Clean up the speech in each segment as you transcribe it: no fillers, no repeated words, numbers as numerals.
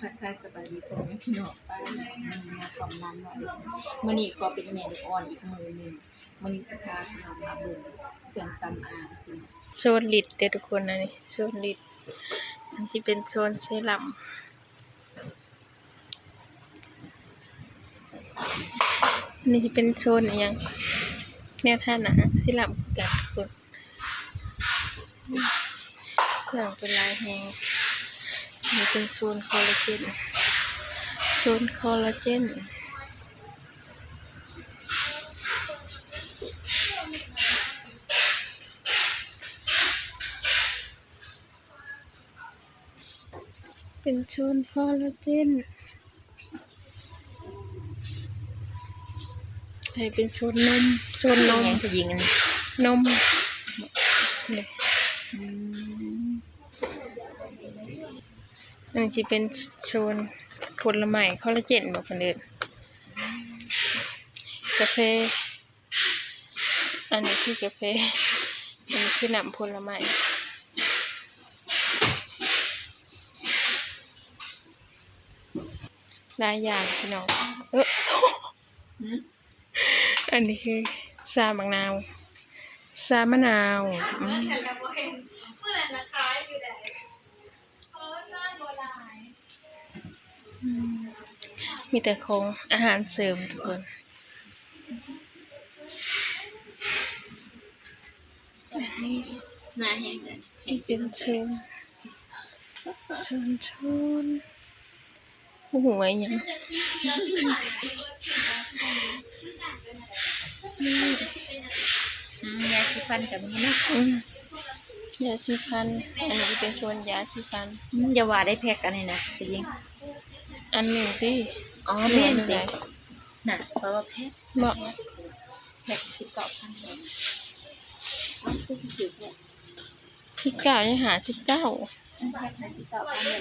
ทักทายสบายดีพ่อแม่พี่น้องป้ามาความนั้นหน่อยมื้อนี้ก็เป็นแม่ลูกอ่อนอีกมื้อหนึงมื้อนี้สิพาพี่น้องมาเบิ่งเครื่องสำอางที่โซนลิดเด้อทุกคนนะนี่โซนลิดมันสิเป็นโซนเซรั่มอันนี้สิเป็นโซนอีหยังแนวท่าหนาเซรั่มกันทุกคนเครื่องเป็นลายแฮงนี่เป็นโซนคอลลาเจนโซนคอลลาเจนเป็นโซนคอลลาเจนให้เป็นโซนนมโซนนมยังสิยิงอันนี้นมนี่อันนี้จะเป็นโซนผลไม้คอลลาเจนบอกคนอื่นกาแฟอันนี้คือกาแฟอันนี้คือน้ำผลไม้หลายอย่างพี่น้องอันนี้คือชามะนาวชามะนาวมีแต่ของอาหารเสริมทุกคนน่าแห้งเลยที่เป็นโซนโอ้โหไอ้ยังยาสีฟันกับนี้เนาะยาสีฟันอันนี้เป็นโซนยาสีฟันอย่าว่าได้แพ็กอันนี้นะสิยิงอันหนึ่งที่อ๋อแม่นสิน่ะเพราะว่าแพ็กเหมาะแพ็ก19,000เลยอ๋อคือสิแพ็ก19ยังหา19แพ็ก19,000เลย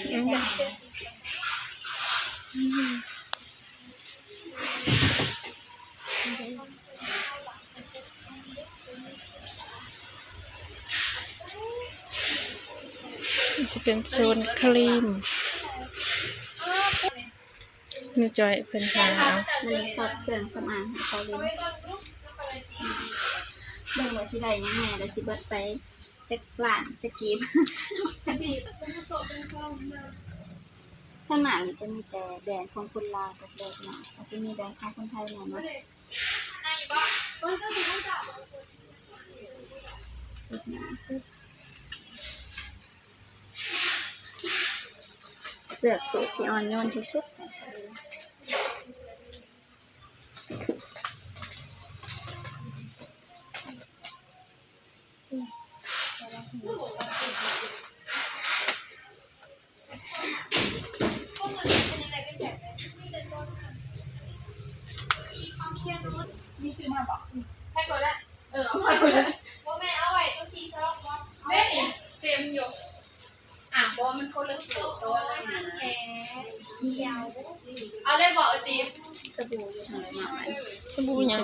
จะเป็นโซนครีมนูจอยเป็นหาเอามันสดเครื่องสำอางให้เขาเลยเบิ่งว่าสิได้ยังไงแล้วสิเบิดไปจักล้านจักกีบถ้าหมามันจะมีแต่แบรนด์ของคนลาวกับแบรนด์หมาแล้วจะมีแบรนด์ของคนไทยหน่อยเนาะเลือกสูตรที่อ่อนโยนที่สุดมีซื้อมาบอกให้ตัวละเอาไปเลยโมแม่เอาไว้ตัวซีซอกแม่เต็มอยู่บอมันคนละสูตรตัวละนะแค่เดียวเอาเลยบอกจีสบู่อยู่ทางไหนมาไหมสบู่ยัง